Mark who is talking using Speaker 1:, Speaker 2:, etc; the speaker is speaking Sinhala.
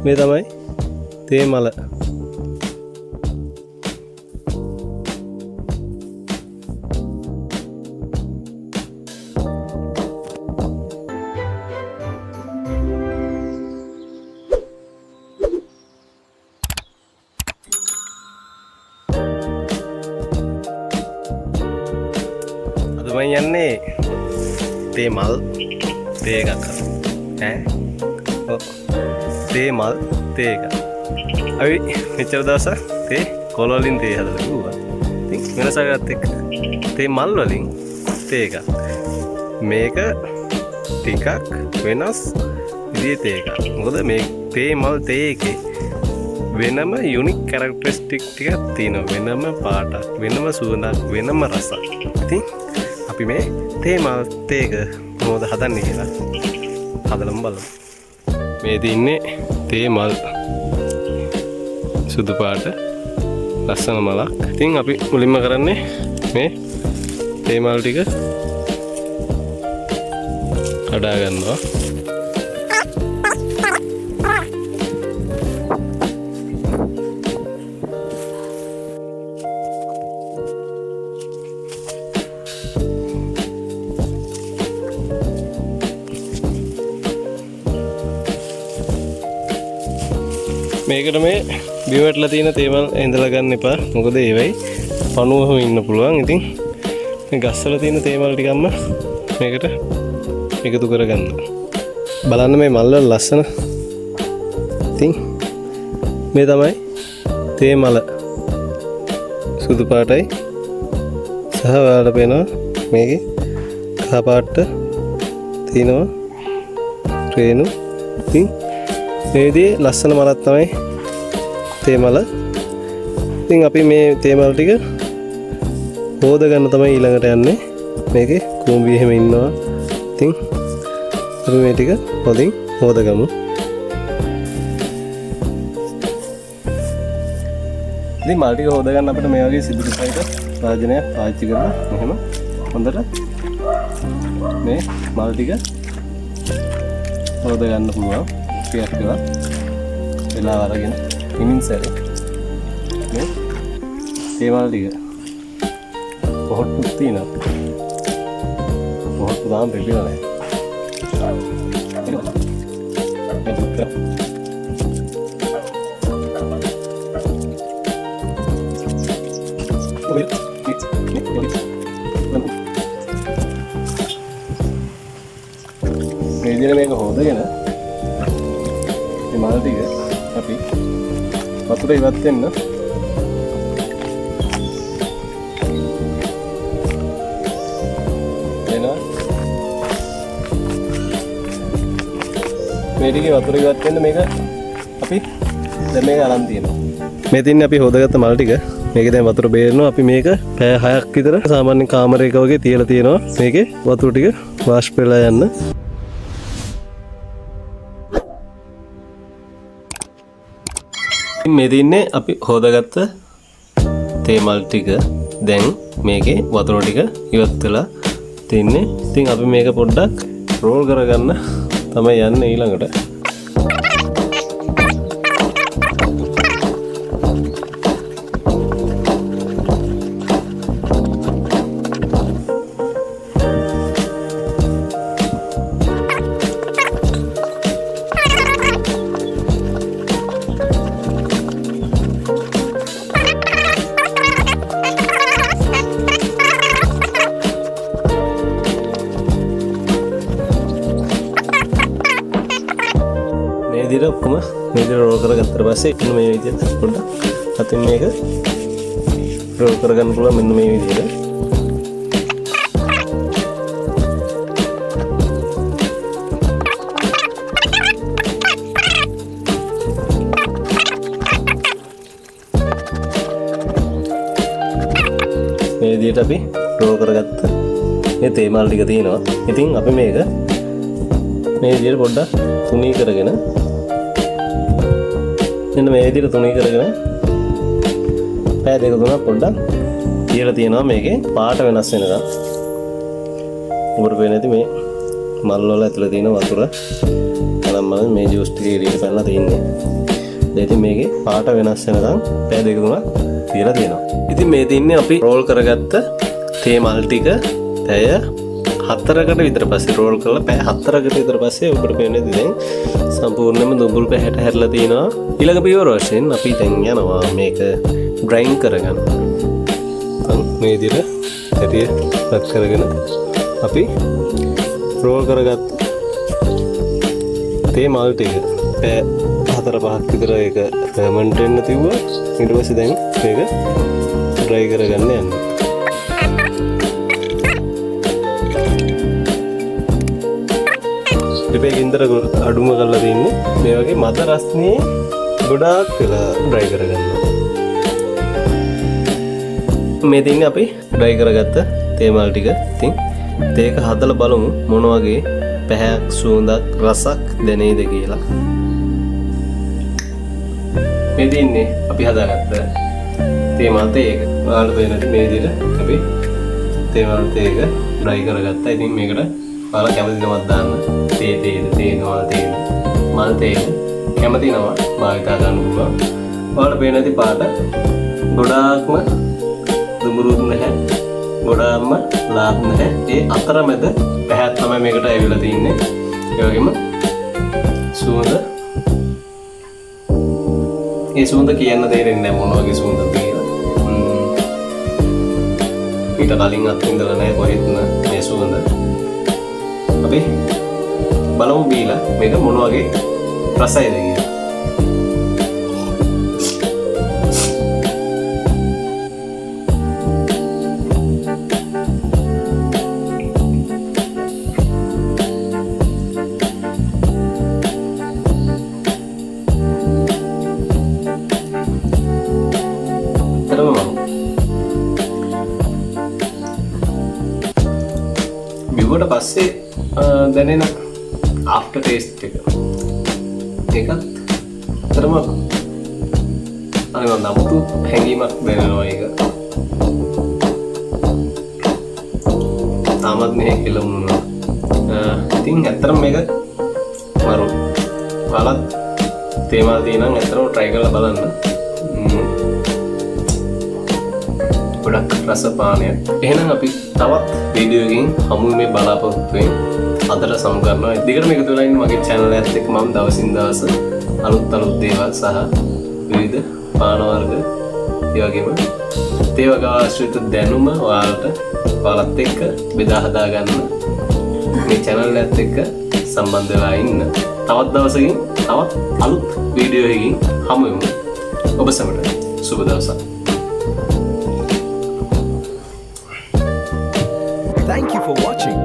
Speaker 1: මේ තමයි තේ මල. අද මම යන්නේ තේ මල් තේ එකක් ඈ තේ මල් තේ එක. අපි මෙච්චර දවසක් තේ කොළ වලින් තේ හදලා කිව්වා. ඉතින් වෙනසකට එක්ක තේ මල් වලින් තේ එකක්. මේක ටිකක් වෙනස් විදිහේ තේ එකක්. මොකද මේ තේ මල් තේ එකේ වෙනම යුනික් කැරක්ටරිස්ටික් ටිකක් තියෙනවා. වෙනම පාටක්, වෙනම සුවඳක්, වෙනම රසක්. ඉතින් අපි මේ තේ මල් තේ එක මොකද හදන්නේ කියලා හදලම බලමු. මේ තින්නේ තේ මල් සුදු පාට ලස්සන මලක්. ඉතින් අපි මුලින්ම කරන්නේ මේ තේ මල් ටික කඩා ගන්නවා. මේකට මේ බිමටලා තියෙන තේ මල් ඇඳලා ගන්න එපා. මොකද ඒවයි පණුවම ඉන්න පුළුවන්. ඉතින් මේ ගස්වල තියෙන තේ මල් ටිකක්ම මේකට එකතු කරගන්න. බලන්න මේ මල් වල ලස්සන. ඉතින් මේ තමයි තේ මල. සුදු පාටයි සහ ඔයාලට පේනවා මේකේ කහ පාට තියෙනවා රේණු. ඉතින් මේ විදිහේ ලස්සන මලක් තමයි තේ මල. ඉතින් අපි මේ තේ මල ටික හොද ගන්න තමයි ඊළඟට යන්නේ. මේකේ කුඹි එහෙම ඉන්නවා. ඉතින් අපි මේ ටික හොදින් හොදගමු. ඉතින් මල් ටික හොද ගන්න අපිට මේ වගේ සිදුරු සහිත රාජනයක් පාවිච්චි කරලා මෙහෙම හොඳට මේ මල් ටික හොද ගන්න පුළුවන්. ටිකක් වෙලා අරගෙන හිමින් සැරේ මේ තේ මල් ටික පොහොට්ටුත් තියෙනවා. පොහොට්ටු දාන්න බැරිලා නැහැ. මේ විදිහට මේක හොදගෙන මල් ටික අපි වතුර ඉවත් වෙන්න එනවා. මේ ටික වතුර ඉවත් වෙන්න මේක අපි දැන් මේක අරන් තියෙනවා. මේ තින්නේ අපි හොදගත්ත මල් ටික. මේකේ දැන් වතුර බේරනවා. අපි මේක පැය 6ක් විතර සාමාන්‍ය කාමරයක වගේ තියලා තියෙනවා. මේකේ වතුර ටික වාෂ්ප වෙලා යන්න. මේ තින්නේ අපි හොදාගත්ත තේ මල් ටික. දැන් මේකේ වතුර ටික ඉවත් වෙලා තින්නේ. ඉතින් අපි මේක පොඩ්ඩක් රෝල් කරගන්න තමයි යන්නේ ඊළඟට. මේ විදිහට ඔක්කොම මේ විදිහට රෝල් කරගත්තට පස්සේ ඉතින් මේ විදිහට පොඩ්ඩක් අතින් මේක රෝල් කරගන්න පුළුවන් මෙන්න මේ විදිහට. මේ විදිහට අපි රෝල් කරගත්ත මේ තේ මල් ටික තියෙනවා. ඉතින් අපි මේක මේ විදිහට පොඩ්ඩක් තුනී කරගෙන මෙන්න මේ විදිහට තුනී කරගෙන පැය දෙක තුනක් පොඩ්ඩක් තියලා තියෙනවා මේකේ පාට වෙනස් වෙනකම්. ඔබට පේන්නේ නැති මේ මල් වල ඇතුලේ තියෙන වතුර අනම්ම මේ ජූස් ටික එළියට පැනලා තින්නේ. ඉතින් මේකේ පාට වෙනස් වෙනකම් පැය දෙක තුනක් තියලා තියෙනවා. ඉතින් මේ තින්නේ අපි රෝල් කරගත්ත තේ මල් ටික පැය 4කට විතර පස්සේ රෝල් කරලා පැය 4කට විතර පස්සේ ඔබට පේන්නේ දැන් සම්පූර්ණයෙන්ම දුඹුරු පැහැට හැරලා තිනවා. ඊළඟ පියවර වශයෙන් අපි දැන් යනවා මේක ග්‍රයින්ඩ් කරගන්න. මේ විදිහට හැටිය රත් කරගෙන අපි රෝල් කරගත්ත තේ මල් ටික පැය 4-5ක් විතර ඒක ෆර්මන්ට් වෙන්න තිබ්බා. ඊට පස්සේ දැන් මේක ඩ්‍රයි කරගන්න යනවා. ඉතින් ඉන්දර අඩුම කරලා තින්නේ මේ වගේ මද රස්නේ ගොඩාක් වෙලා ඩ්‍රයි කරගන්නවා. මේ තින්නේ අපි ඩ්‍රයි කරගත්ත තේ මල් ටික. ඉතින් ඒක හදලා බලමු මොන වගේ පැහැයක් සුවඳක් රසක් දැනෙයිද කියලා. මේ තින්නේ අපි හදාගත්ත තේ මල් තේක. ඔයාලට පේනද මේ විදිහට අපි තේ මල් තේක ඩ්‍රයි කරගත්තා. ඉතින් මේකට ඔයාලා කැමති නමක් දාන්න. තේ මල් තේක කැමති නම භාවිතා කරන්න පුළුවන්. ඔයාලට පේන ඇති පාට ගොඩාක්ම දුඹුරුත් නැහැ. ගොඩාක්ම ලාත් නැහැ. ඒ අතරමැද පැහැයක් තමයි මේකට ඇවිල්ලා තින්නේ. ඒ වගේම සුවඳ ඒ සුවඳ කියන්න තේරෙන්නේ නැහැ මොන වගේ සුවඳද කියලා. ඊට කලින් අත්විඳලා නැහැ කොහෙත්ම මේ සුවඳ. අපි බලමු බීලා මේක මොන වගේ රසයද කියලා. බිව්වට පස්සේ දැනෙන ආෆ්ටර් ටේස්ට් එක ඒකත් තරම අනිවාර්යයෙන්ම නමුතු හැඟීමක් දැනෙනවා ඒක. තාමත් මේ කෙලමුණා. ඉතින් ඇත්තටම මේක මරු බලත් තේමා තියෙනම් ඇත්තටම try කරලා බලන්න. ගොඩක් රස පානයක්. එහෙනම් අපි තවත් වීඩියෝ එකකින් හමු මේ බලාපොරොත්තු වෙමින් අදට සමු කරනවා. දිගටම එකතු වෙලා ඉන්න මගේ channel එකත් එක්ක මම දවසින් දවස අලුත් දේවල් සහ විවිධ පාන වර්ග ඒ වගේම තේ වග ආශ්‍රිත දැනුම ඔයාලත් එක්ක බෙදා හදා ගන්න මේ channel එකත් එක්ක සම්බන්ධ වෙලා ඉන්න. තවත් දවසකින් තවත් අලුත් වීඩියෝ එකකින් හමු වෙමු. ඔබ සැමට සුබ දවසක්.
Speaker 2: Thank you for watching.